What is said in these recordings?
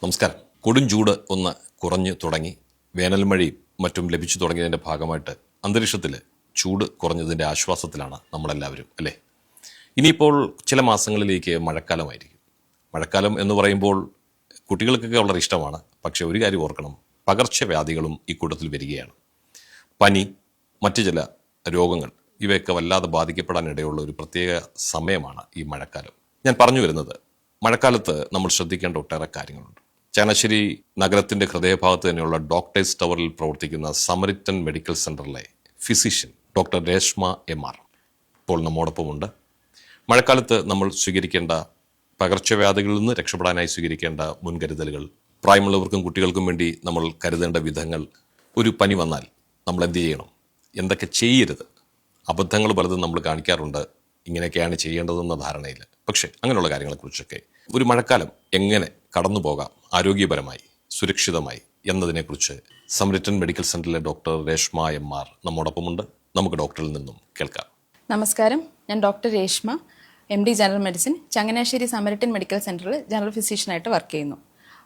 നമസ്കാരം. കൊടുംചൂട് ഒന്ന് കുറഞ്ഞു തുടങ്ങി, വേനൽ മഴയും മറ്റും ലഭിച്ചു തുടങ്ങിയതിൻ്റെ ഭാഗമായിട്ട് അന്തരീക്ഷത്തിൽ ചൂട് കുറഞ്ഞതിൻ്റെ ആശ്വാസത്തിലാണ് നമ്മളെല്ലാവരും, അല്ലേ? ഇനിയിപ്പോൾ ചില മാസങ്ങളിലേക്ക് മഴക്കാലമായിരിക്കും. മഴക്കാലം എന്ന് പറയുമ്പോൾ കുട്ടികൾക്കൊക്കെ വളരെ ഇഷ്ടമാണ്. പക്ഷേ ഒരു കാര്യം ഓർക്കണം, പകർച്ചവ്യാധികളും ഈ കൂട്ടത്തിൽ വരികയാണ്. പനി, മറ്റു ചില രോഗങ്ങൾ, ഇവയൊക്കെ വല്ലാതെ ബാധിക്കപ്പെടാനിടയുള്ള ഒരു പ്രത്യേക സമയമാണ് ഈ മഴക്കാലം. ഞാൻ പറഞ്ഞു വരുന്നത്, മഴക്കാലത്ത് നമ്മൾ ശ്രദ്ധിക്കേണ്ട ഒട്ടേറെ കാര്യങ്ങളുണ്ട്. ചങ്ങനാശ്ശേരി നഗരത്തിൻ്റെ ഹൃദയഭാഗത്ത് തന്നെയുള്ള ഡോക്ടേഴ്സ് ടവറിൽ പ്രവർത്തിക്കുന്ന സമരിറ്റൻ മെഡിക്കൽ സെൻ്ററിലെ ഫിസിഷ്യൻ ഡോക്ടർ രേഷ്മ എം.ആർ. ഇപ്പോൾ നമ്മോടൊപ്പമുണ്ട്. മഴക്കാലത്ത് നമ്മൾ സ്വീകരിക്കേണ്ട, പകർച്ചവ്യാധികളിൽ നിന്ന് രക്ഷപ്പെടാനായി സ്വീകരിക്കേണ്ട മുൻകരുതലുകൾ, പ്രായമുള്ളവർക്കും കുട്ടികൾക്കും വേണ്ടി നമ്മൾ കരുതേണ്ട വിധങ്ങൾ, ഒരു പനി വന്നാൽ നമ്മൾ എന്ത് ചെയ്യണം, എന്തൊക്കെ ചെയ്യരുത്, അബദ്ധങ്ങൾ പലതും നമ്മൾ കാണിക്കാറുണ്ട്, ഇങ്ങനെയൊക്കെയാണ് ചെയ്യേണ്ടതെന്ന ധാരണയിൽ. പക്ഷേ അങ്ങനെയുള്ള കാര്യങ്ങളെക്കുറിച്ചൊക്കെ, ഒരു മഴക്കാലം എങ്ങനെ കടന്നു പോകാം ആരോഗ്യപരമായി, സുരക്ഷിതമായി എന്നതിനെക്കുറിച്ച് സമരിറ്റൻ മെഡിക്കൽ സെൻ്ററിലെ ഡോക്ടർ രേഷ്മ എം.ആർ. നമ്മോടൊപ്പമുണ്ട്. നമുക്ക് ഡോക്ടറിൽ നിന്നും കേൾക്കാം. നമസ്കാരം, ഞാൻ doctor Reshma, MD general medicine, Changanassery Samaritan medical സെൻ്ററിൽ ജനറൽ ഫിസിഷ്യനായിട്ട് വർക്ക് ചെയ്യുന്നു.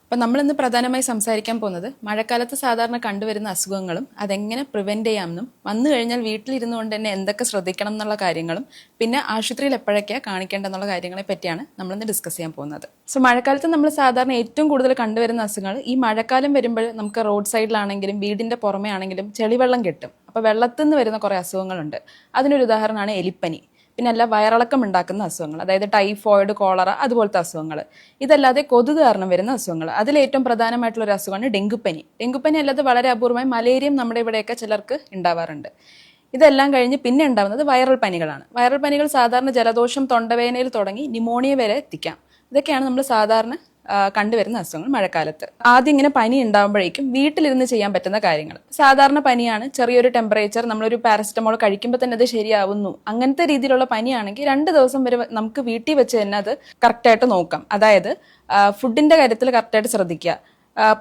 അപ്പം നമ്മളിന്ന് പ്രധാനമായി സംസാരിക്കാൻ പോകുന്നത് മഴക്കാലത്ത് സാധാരണ കണ്ടുവരുന്ന അസുഖങ്ങളും അതെങ്ങനെ പ്രിവെൻറ്റ് ചെയ്യാമെന്നും, വന്നു കഴിഞ്ഞാൽ വീട്ടിലിരുന്നു കൊണ്ട് തന്നെ എന്തൊക്കെ ശ്രദ്ധിക്കണം എന്നുള്ള കാര്യങ്ങളും, പിന്നെ ആശുപത്രിയിൽ എപ്പോഴൊക്കെയാണ് കാണിക്കേണ്ടെന്നുള്ള കാര്യങ്ങളെ പറ്റിയാണ് നമ്മളിന്ന് ഡിസ്കസ് ചെയ്യാൻ പോകുന്നത്. സോ മഴക്കാലത്ത് നമ്മൾ സാധാരണ ഏറ്റവും കൂടുതൽ കണ്ടുവരുന്ന അസുഖങ്ങൾ, ഈ മഴക്കാലം വരുമ്പോൾ നമുക്ക് റോഡ് സൈഡിലാണെങ്കിലും വീടിൻ്റെ പുറമെ ആണെങ്കിലും ചെളിവെള്ളം കെട്ടും. അപ്പോൾ വെള്ളത്തിൽ നിന്ന് വരുന്ന കുറേ അസുഖങ്ങളുണ്ട്. അതിനൊരു ഉദാഹരണമാണ് എലിപ്പനി. പിന്നെ അല്ല, വയറിളക്കം ഉണ്ടാക്കുന്ന അസുഖങ്ങൾ, അതായത് ടൈഫോയിഡ്, കോളറ, അതുപോലത്തെ അസുഖങ്ങൾ. ഇതല്ലാതെ കൊതുക് കാരണം വരുന്ന അസുഖങ്ങൾ, അതിലേറ്റവും പ്രധാനമായിട്ടുള്ള ഒരു അസുഖമാണ് ഡെങ്കുപ്പനി. ഡെങ്കുപ്പനി അല്ലാതെ വളരെ അപൂർവമായി മലേറിയയും നമ്മുടെ ഇവിടെയൊക്കെ ചിലർക്ക് ഉണ്ടാവാറുണ്ട്. ഇതെല്ലാം കഴിഞ്ഞ് പിന്നെ ഉണ്ടാകുന്നത് വൈറൽ പനികളാണ്. വൈറൽ പനികൾ സാധാരണ ജലദോഷം, തൊണ്ടവേദനയിൽ തുടങ്ങി ന്യൂമോണിയ വരെ എത്തിക്കാം. ഇതൊക്കെയാണ് നമ്മൾ സാധാരണ കണ്ടുവരുന്ന അസുഖങ്ങൾ മഴക്കാലത്ത്. ആദ്യം ഇങ്ങനെ പനി ഉണ്ടാകുമ്പോഴേക്കും വീട്ടിലിരുന്ന് ചെയ്യാൻ പറ്റുന്ന കാര്യങ്ങൾ, സാധാരണ പനിയാണ്, ചെറിയൊരു ടെമ്പറേച്ചർ, നമ്മളൊരു പാരസെറ്റമോൾ കഴിക്കുമ്പോൾ തന്നെ അത് ശരിയാവുന്നു, അങ്ങനത്തെ രീതിയിലുള്ള പനിയാണെങ്കിൽ 2 ദിവസം വരെ നമുക്ക് വീട്ടിൽ വെച്ച് തന്നെ അത് കറക്റ്റായിട്ട് നോക്കാം. അതായത് ഫുഡിന്റെ കാര്യത്തിൽ കറക്റ്റായിട്ട് ശ്രദ്ധിക്കുക.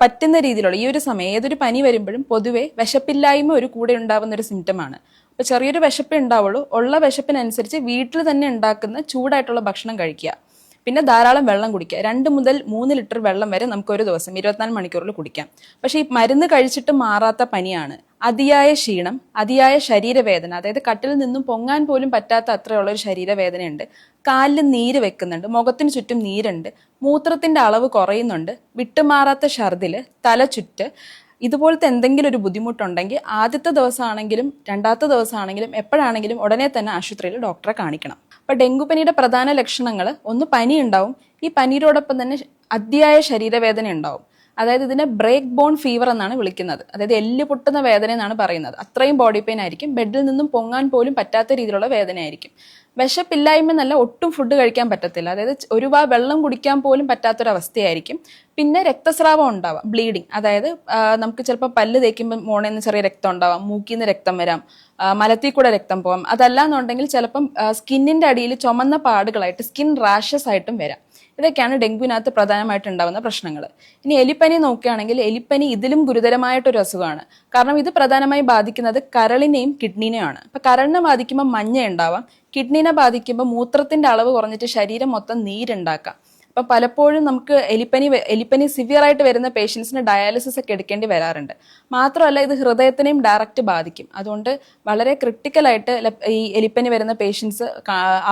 പറ്റുന്ന രീതിയിലുള്ള ഈ ഒരു സമയം, ഏതൊരു പനി വരുമ്പോഴും പൊതുവെ വിശപ്പില്ലായ്മ ഒരു കൂടെ ഉണ്ടാവുന്ന ഒരു സിംറ്റമാണ്. അപ്പോൾ ചെറിയൊരു വിശപ്പേ ഉണ്ടാവുള്ളൂ. ഉള്ള വിശപ്പിനനുസരിച്ച് വീട്ടിൽ തന്നെ ഉണ്ടാക്കുന്ന ചൂടായിട്ടുള്ള ഭക്ഷണം കഴിക്കുക. പിന്നെ ധാരാളം വെള്ളം കുടിക്കുക. 2 മുതൽ 3 ലിറ്റർ വെള്ളം വരെ നമുക്ക് ഒരു ദിവസം 24 മണിക്കൂറിൽ കുടിക്കാം. പക്ഷേ ഈ മരുന്ന് കഴിച്ചിട്ട് മാറാത്ത പനിയാണ്, അതിയായ ക്ഷീണം, അതിയായ ശരീരവേദന, അതായത് കട്ടിൽ നിന്നും പൊങ്ങാൻ പോലും പറ്റാത്ത അത്രയുള്ള ഒരു ശരീരവേദനയുണ്ട്, കാലിൽ നീര് വെക്കുന്നുണ്ട്, മുഖത്തിന് ചുറ്റും നീരുണ്ട്, മൂത്രത്തിന്റെ അളവ് കുറയുന്നുണ്ട്, വിട്ടുമാറാത്ത ഛർദില്, തലചുറ്റ്, ഇതുപോലത്തെ എന്തെങ്കിലും ഒരു ബുദ്ധിമുട്ടുണ്ടെങ്കിൽ ആദ്യത്തെ ദിവസമാണെങ്കിലും 2ാമത്തെ ദിവസമാണെങ്കിലും എപ്പോഴാണെങ്കിലും ഉടനെ തന്നെ ആശുപത്രിയിൽ ഡോക്ടറെ കാണിക്കണം. അപ്പോൾ ഡെങ്കുപ്പനിയുടെ പ്രധാന ലക്ഷണങ്ങൾ, ഒന്ന് പനി ഉണ്ടാവും. ഈ പനിയോടൊപ്പം തന്നെ അതിയായ ശരീരവേദന ഉണ്ടാവും. അതായത് ഇതിനെ ബ്രേക്ക് ബോൺ ഫീവർ എന്നാണ് വിളിക്കുന്നത്. അതായത് എല്ല് പൊട്ടുന്ന വേദന എന്നാണ് പറയുന്നത്. അത്രയും ബോഡി പെയിൻ ആയിരിക്കും. ബെഡിൽ നിന്നും പൊങ്ങാൻ പോലും പറ്റാത്ത രീതിയിലുള്ള വേദനയായിരിക്കും. വിശപ്പില്ലായ്മ എന്നല്ല, ഒട്ടും ഫുഡ് കഴിക്കാൻ പറ്റത്തില്ല. അതായത് ഒരു വാ വെള്ളം കുടിക്കാൻ പോലും പറ്റാത്തൊരവസ്ഥയായിരിക്കും. പിന്നെ രക്തസ്രാവം ഉണ്ടാവാം, ബ്ലീഡിങ്. അതായത് നമുക്ക് ചിലപ്പോൾ പല്ല് തേക്കുമ്പോൾ മോണയിൽ നിന്ന് ചെറിയ രക്തം ഉണ്ടാവാം, മൂക്കിൽ നിന്ന് രക്തം വരാം, മലത്തിൽ കൂടെ രക്തം പോകാം. അതല്ലാന്നുണ്ടെങ്കിൽ ചിലപ്പം സ്കിന്നിന്റെ അടിയിൽ ചുമന്ന പാടുകളായിട്ട്, സ്കിൻ റാഷസ് ആയിട്ടും വരാം. ഇതൊക്കെയാണ് ഡെങ്കുവിനകത്ത് പ്രധാനമായിട്ട് ഉണ്ടാകുന്ന പ്രശ്നങ്ങൾ. ഇനി എലിപ്പനി നോക്കുകയാണെങ്കിൽ, എലിപ്പനി ഇതിലും ഗുരുതരമായിട്ടൊരു അസുഖമാണ്. കാരണം ഇത് പ്രധാനമായി ബാധിക്കുന്നത് കരളിനെയും കിഡ്നിനെയാണ്. അപ്പൊ കരളിനെ ബാധിക്കുമ്പോൾ മഞ്ഞ ഉണ്ടാവാം, കിഡ്നിനെ ബാധിക്കുമ്പോൾ മൂത്രത്തിന്റെ അളവ് കുറഞ്ഞിട്ട് ശരീരം മൊത്തം നീരുണ്ടാക്കാം. അപ്പം പലപ്പോഴും നമുക്ക് എലിപ്പനി സിവിയർ ആയിട്ട് വരുന്ന പേഷ്യൻസിന് ഡയാലിസിസ് ഒക്കെ എടുക്കേണ്ടി വരാറുണ്ട്. മാത്രമല്ല ഇത് ഹൃദയത്തിനെയും ഡയറക്റ്റ് ബാധിക്കും. അതുകൊണ്ട് വളരെ ക്രിട്ടിക്കലായിട്ട് ഈ എലിപ്പനി വരുന്ന പേഷ്യൻസ്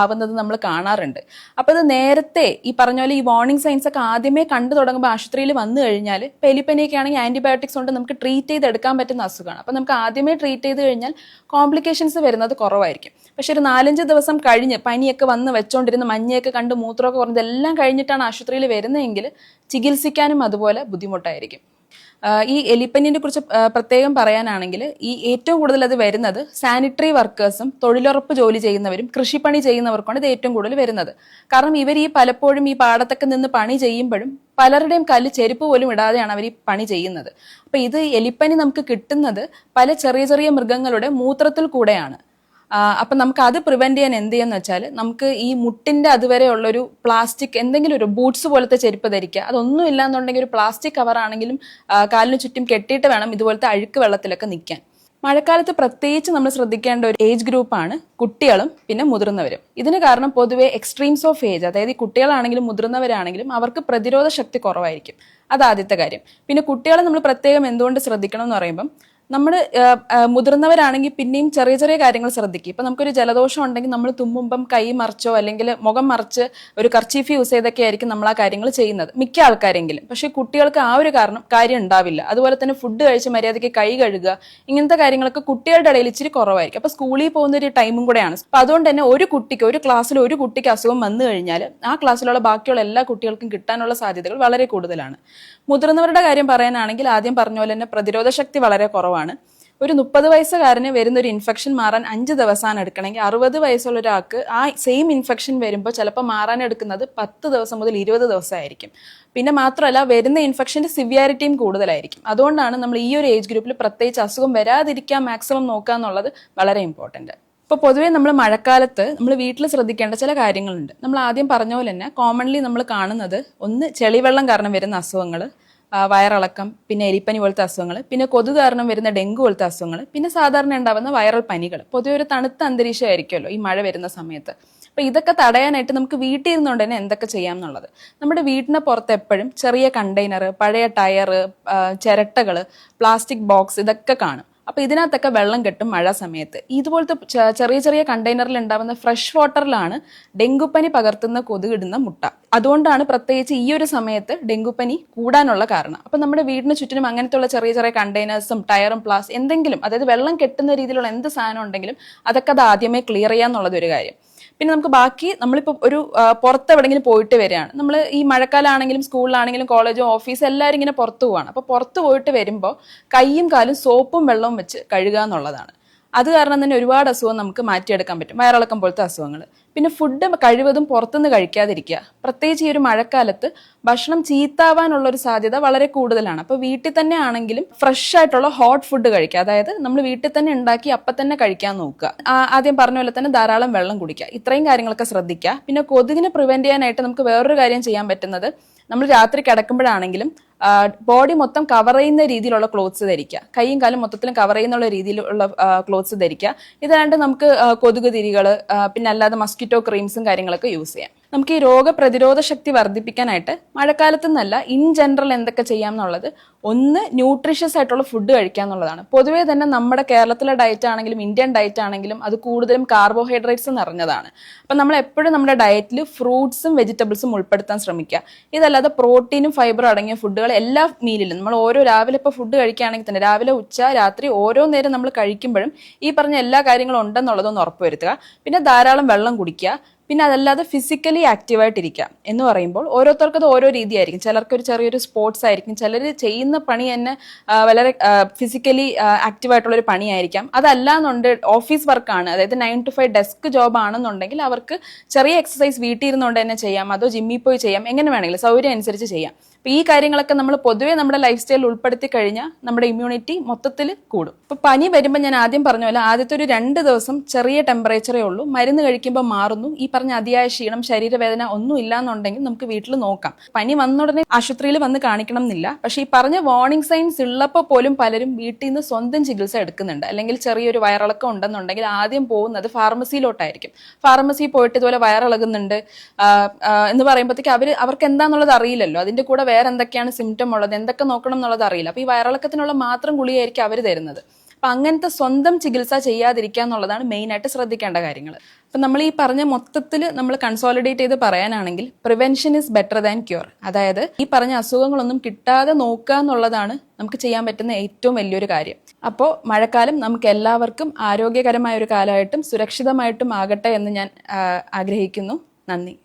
ആവുന്നത് നമ്മൾ കാണാറുണ്ട്. അപ്പോൾ ഇത് നേരത്തെ ഈ പറഞ്ഞ പോലെ ഈ വാർണിംഗ് സൈൻസ് ഒക്കെ ആദ്യമേ കണ്ടു തുടങ്ങുമ്പോൾ ആശുപത്രിയിൽ വന്നു കഴിഞ്ഞാൽ, ഇപ്പോൾ എലിപ്പനിയൊക്കെ ആണെങ്കിൽ ആന്റിബയോട്ടിക്സ് കൊണ്ട് നമുക്ക് ട്രീറ്റ് ചെയ്തെടുക്കാൻ പറ്റുന്ന അസുഖമാണ്. അപ്പോൾ നമുക്ക് ആദ്യമേ ട്രീറ്റ് ചെയ്ത് കഴിഞ്ഞാൽ കോംപ്ലിക്കേഷൻസ് വരുന്നത് കുറവായിരിക്കും. പക്ഷെ ഒരു 4-5 ദിവസം കഴിഞ്ഞ് പനിയൊക്കെ വന്ന് വെച്ചോണ്ടിരുന്ന് മഞ്ഞയൊക്കെ കണ്ട് മൂത്രമൊക്കെ കുറഞ്ഞത് എല്ലാം കഴിഞ്ഞിട്ടാണ് ആശുപത്രിയിൽ വരുന്നതെങ്കിൽ ചികിത്സിക്കാനും അതുപോലെ ബുദ്ധിമുട്ടായിരിക്കും. ഈ എലിപ്പനിയെ കുറിച്ച് പ്രത്യേകം പറയാനാണെങ്കിൽ, ഈ ഏറ്റവും കൂടുതൽ അത് വരുന്നത് സാനിറ്ററി വർക്കേഴ്സും തൊഴിലുറപ്പ് ജോലി ചെയ്യുന്നവരും കൃഷിപ്പണി ചെയ്യുന്നവർക്കാണ് ഇത് ഏറ്റവും കൂടുതൽ വരുന്നത്. കാരണം ഇവർ ഈ പലപ്പോഴും ഈ പാടത്തൊക്കെ നിന്ന് പണി ചെയ്യുമ്പോഴും പലരുടെയും കല്ല് ചെരുപ്പ് പോലും ഇടാതെയാണ് അവർ ഈ പണി ചെയ്യുന്നത്. അപ്പൊ ഇത് എലിപ്പനി നമുക്ക് കിട്ടുന്നത് പല ചെറിയ ചെറിയ മൃഗങ്ങളുടെ മൂത്രത്തിൽ കൂടെയാണ്. അപ്പം നമുക്ക് അത് പ്രിവെന്റ് ചെയ്യാൻ എന്ത് ചെയ്യാന്ന് വെച്ചാൽ, നമുക്ക് ഈ മുട്ടിന്റെ അതുവരെയുള്ളൊരു പ്ലാസ്റ്റിക് എന്തെങ്കിലും ഒരു ബൂട്ട്സ് പോലത്തെ ചെരുപ്പ് ധരിക്കുക. അതൊന്നും ഇല്ലാന്നുണ്ടെങ്കിൽ ഒരു പ്ലാസ്റ്റിക് കവർ ആണെങ്കിലും കാലിന് ചുറ്റും കെട്ടിയിട്ട് വേണം ഇതുപോലത്തെ അഴുക്ക് വെള്ളത്തിലൊക്കെ നിൽക്കാൻ. മഴക്കാലത്ത് പ്രത്യേകിച്ച് നമ്മൾ ശ്രദ്ധിക്കേണ്ട ഒരു ഏജ് ഗ്രൂപ്പാണ് കുട്ടികളും പിന്നെ മുതിർന്നവരും. ഇതിന് കാരണം പൊതുവെ എക്സ്ട്രീംസ് ഓഫ് ഏജ്, അതായത് ഈ കുട്ടികളാണെങ്കിലും മുതിർന്നവരാണെങ്കിലും അവർക്ക് പ്രതിരോധ ശക്തി കുറവായിരിക്കും. അത് ആദ്യത്തെ കാര്യം. പിന്നെ കുട്ടികളെ നമ്മൾ പ്രത്യേകം എന്തുകൊണ്ട് ശ്രദ്ധിക്കണം എന്ന് പറയുമ്പം നമ്മൾ മുതിർന്നവരാണെങ്കിൽ പിന്നെയും ചെറിയ ചെറിയ കാര്യങ്ങൾ ശ്രദ്ധിക്കും. ഇപ്പം നമുക്കൊരു ജലദോഷം ഉണ്ടെങ്കിൽ നമ്മൾ തുമ്മുമ്പം കൈ മറിച്ചോ അല്ലെങ്കിൽ മുഖം മറിച്ച് ഒരു കർച്ചീഫ് യൂസ് ചെയ്തൊക്കെ ആയിരിക്കും നമ്മൾ ആ കാര്യങ്ങൾ ചെയ്യുന്നത്, മിക്ക ആൾക്കാരെങ്കിലും. പക്ഷേ കുട്ടികൾക്ക് ആ ഒരു കാര്യം ഉണ്ടാവില്ല. അതുപോലെ തന്നെ ഫുഡ് കഴിച്ച് മര്യാദയ്ക്ക് കൈ കഴുകുക, ഇങ്ങനത്തെ കാര്യങ്ങളൊക്കെ കുട്ടികളുടെ ഇടയിൽ ഇച്ചിരി കുറവായിരിക്കും. അപ്പോൾ സ്കൂളിൽ പോകുന്ന ഒരു ടൈമും കൂടെയാണ്. അപ്പം അതുകൊണ്ട് തന്നെ ഒരു ക്ലാസ്സിൽ ഒരു കുട്ടിക്ക് അസുഖം വന്നു കഴിഞ്ഞാൽ ആ ക്ലാസ്സിലുള്ള ബാക്കിയുള്ള എല്ലാ കുട്ടികൾക്കും കിട്ടാനുള്ള സാധ്യതകൾ വളരെ കൂടുതലാണ്. മുതിർന്നവരുടെ കാര്യം പറയാനാണെങ്കിൽ ആദ്യം പറഞ്ഞ പോലെ തന്നെ പ്രതിരോധ ശക്തി വളരെ കുറവാണ്. ഒരു 30 വയസ്സുകാരന് വരുന്ന ഒരു ഇൻഫെക്ഷൻ മാറാൻ 5 ദിവസമാണ് എടുക്കണമെങ്കിൽ 60 വയസ്സുള്ള ഒരാൾക്ക് ആ സെയിം ഇൻഫെക്ഷൻ വരുമ്പോൾ ചിലപ്പോൾ മാറാൻ എടുക്കുന്നത് 10 ദിവസം മുതൽ 20 ദിവസമായിരിക്കും. പിന്നെ മാത്രമല്ല വരുന്ന ഇൻഫെക്ഷൻ്റെ സിവിയാരിറ്റിയും കൂടുതലായിരിക്കും. അതുകൊണ്ടാണ് നമ്മൾ ഈ ഒരു ഏജ് ഗ്രൂപ്പിൽ പ്രത്യേകിച്ച് അസുഖം വരാതിരിക്കാൻ മാക്സിമം നോക്കുക എന്നുള്ളത് വളരെ ഇമ്പോർട്ടൻ്റ്. ഇപ്പോൾ പൊതുവേ നമ്മൾ മഴക്കാലത്ത് നമ്മൾ വീട്ടിൽ ശ്രദ്ധിക്കേണ്ട ചില കാര്യങ്ങളുണ്ട്. നമ്മൾ ആദ്യം പറഞ്ഞ പോലെ തന്നെ കോമൺലി നമ്മൾ കാണുന്നത് ഒന്ന് ചെളിവെള്ളം കാരണം വരുന്ന അസുഖങ്ങൾ, വയറിളക്കം, പിന്നെ എലിപ്പനി പോലത്തെ അസുഖങ്ങൾ, പിന്നെ കൊതുക് കാരണം വരുന്ന ഡെങ്കു പോലത്തെ അസുഖങ്ങൾ, പിന്നെ സാധാരണ ഉണ്ടാകുന്ന വൈറൽ പനികൾ. പൊതുവെ ഒരു തണുത്ത അന്തരീക്ഷമായിരിക്കുമല്ലോ ഈ മഴ വരുന്ന സമയത്ത്. അപ്പോൾ ഇതൊക്കെ തടയാനായിട്ട് നമുക്ക് വീട്ടിൽ ഇരുന്നുകൊണ്ട് തന്നെ എന്തൊക്കെ ചെയ്യാം എന്നുള്ളത്. നമ്മുടെ വീടിന് പുറത്ത് എപ്പോഴും ചെറിയ കണ്ടെയ്നർ, പഴയ ടയർ, ചിരട്ടകൾ, പ്ലാസ്റ്റിക് ബോക്സ് ഇതൊക്കെ കാണും. അപ്പോൾ ഇതിനകത്തൊക്കെ വെള്ളം കെട്ടും മഴ സമയത്ത്. ഇതുപോലത്തെ ചെറിയ ചെറിയ കണ്ടെയ്നറിൽ ഉണ്ടാകുന്ന ഫ്രഷ് വാട്ടറിലാണ് ഡെങ്കുപ്പനി പകർത്തുന്ന കൊതുകിടുന്ന മുട്ട. അതുകൊണ്ടാണ് പ്രത്യേകിച്ച് ഈ ഒരു സമയത്ത് ഡെങ്കുപ്പനി കൂടാനുള്ള കാരണം. അപ്പം നമ്മുടെ വീടിന് ചുറ്റിനും അങ്ങനത്തെയുള്ള ചെറിയ ചെറിയ കണ്ടെയ്നേഴ്സും ടയറും എന്തെങ്കിലും, അതായത് വെള്ളം കെട്ടുന്ന രീതിയിലുള്ള എന്ത് സാധനം ഉണ്ടെങ്കിലും അതൊക്കെ അത് ആദ്യമേ ക്ലിയർ ചെയ്യാന്നുള്ളത് ഒരു കാര്യം. പിന്നെ നമുക്ക് ബാക്കി നമ്മളിപ്പോൾ ഒരു പുറത്ത് എവിടെയെങ്കിലും പോയിട്ട് വരികയാണ്, നമ്മൾ ഈ മഴക്കാലമാണെങ്കിലും സ്കൂളിലാണെങ്കിലും കോളേജോ ഓഫീസ് എല്ലാവരും ഇങ്ങനെ പുറത്ത് പോവാണ്. അപ്പോൾ പുറത്ത് പോയിട്ട് വരുമ്പോൾ കൈയും കാലും സോപ്പും വെള്ളവും വെച്ച് കഴുകുക എന്നുള്ളതാണ്. അത് കാരണം തന്നെ ഒരുപാട് അസുഖം നമുക്ക് മാറ്റിയെടുക്കാൻ പറ്റും, വയറിളക്കം പോലത്തെ അസുഖങ്ങൾ. പിന്നെ ഫുഡ് കഴിവതും പുറത്തുനിന്ന് കഴിക്കാതിരിക്കുക. പ്രത്യേകിച്ച് ഈ ഒരു മഴക്കാലത്ത് ഭക്ഷണം ചീത്താവാനുള്ള ഒരു സാധ്യത വളരെ കൂടുതലാണ്. അപ്പോൾ വീട്ടിൽ തന്നെ ആണെങ്കിലും ഫ്രഷ് ആയിട്ടുള്ള ഹോട്ട് ഫുഡ് കഴിക്കുക, അതായത് നമ്മൾ വീട്ടിൽ തന്നെ ഉണ്ടാക്കി അപ്പം തന്നെ കഴിക്കാൻ നോക്കുക. ആദ്യം പറഞ്ഞ പോലെ തന്നെ ധാരാളം വെള്ളം കുടിക്കുക. ഇത്രയും കാര്യങ്ങളൊക്കെ ശ്രദ്ധിക്കുക. പിന്നെ കൊതുകിനെ പ്രിവെന്റ് ചെയ്യാനായിട്ട് നമുക്ക് വേറൊരു കാര്യം ചെയ്യാൻ പറ്റുന്നത്, നമ്മൾ രാത്രി കിടക്കുമ്പോഴാണെങ്കിലും ബോഡി മൊത്തം കവർ ചെയ്യുന്ന രീതിയിലുള്ള ക്ലോത്ത്സ് ധരിക്കുക. കൈയും കാലും മൊത്തത്തിലും കവർ ചെയ്യുന്നുള്ള രീതിയിലുള്ള ക്ലോത്ത്സ് ധരിക്കുക. ഇതാണ്ട് നമുക്ക് കൊതുക് തിരികൾ, പിന്നെ അല്ലാതെ മസ്കിറ്റോ ക്രീംസും കാര്യങ്ങളൊക്കെ യൂസ് ചെയ്യാം. നമുക്ക് ഈ രോഗപ്രതിരോധ ശക്തി വർദ്ധിപ്പിക്കാനായിട്ട് മഴക്കാലത്ത് നിന്നല്ല ഇൻ ജനറൽ എന്തൊക്കെ ചെയ്യാം എന്നുള്ളത്, ഒന്ന് ന്യൂട്രീഷ്യസ് ആയിട്ടുള്ള ഫുഡ് കഴിക്കുക എന്നുള്ളതാണ്. പൊതുവേ തന്നെ നമ്മുടെ കേരളത്തിലെ ഡയറ്റ് ആണെങ്കിലും ഇന്ത്യൻ ഡയറ്റ് ആണെങ്കിലും അത് കൂടുതലും കാർബോഹൈഡ്രേറ്റ്സ് നിറഞ്ഞതാണ്. അപ്പം നമ്മൾ എപ്പോഴും നമ്മുടെ ഡയറ്റിൽ ഫ്രൂട്ട്സും വെജിറ്റബിൾസും ഉൾപ്പെടുത്താൻ ശ്രമിക്കുക. ഇതല്ലാതെ പ്രോട്ടീനും ഫൈബറും അടങ്ങിയ ഫുഡുകൾ എല്ലാ മീലിലും നമ്മൾ രാവിലെ ഇപ്പോൾ ഫുഡ് കഴിക്കുകയാണെങ്കിൽ തന്നെ രാവിലെ, ഉച്ച, രാത്രി ഓരോ നേരം നമ്മൾ കഴിക്കുമ്പോഴും ഈ പറഞ്ഞ എല്ലാ കാര്യങ്ങളും ഉണ്ടെന്നുള്ളതൊന്ന് ഉറപ്പുവരുത്തുക. പിന്നെ ധാരാളം വെള്ളം കുടിക്കുക. പിന്നെ അതല്ലാതെ ഫിസിക്കലി ആക്റ്റീവായിട്ടിരിക്കുക എന്ന് പറയുമ്പോൾ ഓരോരുത്തർക്കും അത് ഓരോ രീതിയായിരിക്കും. ചിലർക്ക് ചെറിയൊരു സ്പോർട്സ് ആയിരിക്കും, ചിലർ ചെയ്യുന്ന പണി തന്നെ വളരെ ഫിസിക്കലി ആക്റ്റീവായിട്ടുള്ളൊരു പണിയായിരിക്കാം. അതല്ലാന്നുണ്ട് ഓഫീസ് വർക്കാണ്, അതായത് 9 to 5 ഡെസ്ക് ജോബ് ആണെന്നുണ്ടെങ്കിൽ അവർക്ക് ചെറിയ എക്സസൈസ് വീട്ടിൽ ഇരുന്നുകൊണ്ട് തന്നെ ചെയ്യാം, അതോ ജിമ്മിൽ പോയി ചെയ്യാം, എങ്ങനെ വേണമെങ്കിലും സൗകര്യം അനുസരിച്ച് ചെയ്യാം. അപ്പോൾ ഈ കാര്യങ്ങളൊക്കെ നമ്മൾ പൊതുവേ നമ്മുടെ ലൈഫ് സ്റ്റൈലിൽ ഉൾപ്പെടുത്തി കഴിഞ്ഞാൽ നമ്മുടെ ഇമ്മ്യൂണിറ്റി മൊത്തത്തിൽ കൂടും. ഇപ്പോൾ പനി വരുമ്പോൾ ഞാൻ ആദ്യം പറഞ്ഞ പോലെ ആദ്യത്തെ ഒരു 2 ദിവസം ചെറിയ ടെമ്പറേച്ചറേ ഉള്ളൂ, മരുന്ന് കഴിക്കുമ്പോൾ മാറുന്നു. ഈ പറഞ്ഞ അതിയായ ക്ഷീണം, ശരീരവേദന ഒന്നും ഇല്ലാന്നുണ്ടെങ്കിൽ നമുക്ക് വീട്ടിൽ നോക്കാം. പനി വന്ന ഉടനെ ആശുപത്രിയിൽ വന്ന് കാണിക്കണം എന്നില്ല. പക്ഷേ ഈ പറഞ്ഞ വാർണിംഗ് സൈൻസ് ഉള്ളപ്പോൾ പോലും പലരും വീട്ടിൽ നിന്ന് സ്വന്തം ചികിത്സ എടുക്കുന്നുണ്ട്. അല്ലെങ്കിൽ ചെറിയൊരു വയറിളക്കം ഉണ്ടെന്നുണ്ടെങ്കിൽ ആദ്യം പോകുന്നത് ഫാർമസിയിലോട്ടായിരിക്കും. ഫാർമസിയിൽ പോയിട്ട് ഇതുപോലെ വയറിളകുന്നുണ്ട് എന്ന് പറയുമ്പോഴത്തേക്ക് അവർക്ക് എന്താണെന്നുള്ളത് അറിയില്ലല്ലോ. അതിൻ്റെ കൂടെ വേറെ എന്തൊക്കെയാണ് സിംറ്റം ഉള്ളത്, എന്തൊക്കെ നോക്കണം എന്നുള്ളത് അറിയില്ല. അപ്പോൾ ഈ വയറിളക്കത്തിനുള്ള മാത്രം ഗുളികയായിരിക്കും അവർ തരുന്നത്. അപ്പം അങ്ങനത്തെ സ്വന്തം ചികിത്സ ചെയ്യാതിരിക്കുക എന്നുള്ളതാണ് മെയിനായിട്ട് ശ്രദ്ധിക്കേണ്ട കാര്യങ്ങൾ. അപ്പം നമ്മൾ ഈ പറഞ്ഞ മൊത്തത്തിൽ നമ്മൾ കൺസോളിഡേറ്റ് ചെയ്ത് പറയാനാണെങ്കിൽ prevention is better than cure. അതായത് ഈ പറഞ്ഞ അസുഖങ്ങളൊന്നും കിട്ടാതെ നോക്കുക എന്നുള്ളതാണ് നമുക്ക് ചെയ്യാൻ പറ്റുന്ന ഏറ്റവും വലിയൊരു കാര്യം. അപ്പോൾ മഴക്കാലം നമുക്ക് എല്ലാവർക്കും ആരോഗ്യകരമായ ഒരു കാലമായിട്ടും സുരക്ഷിതമായിട്ടും ആകട്ടെ എന്ന് ഞാൻ ആഗ്രഹിക്കുന്നു. നന്ദി.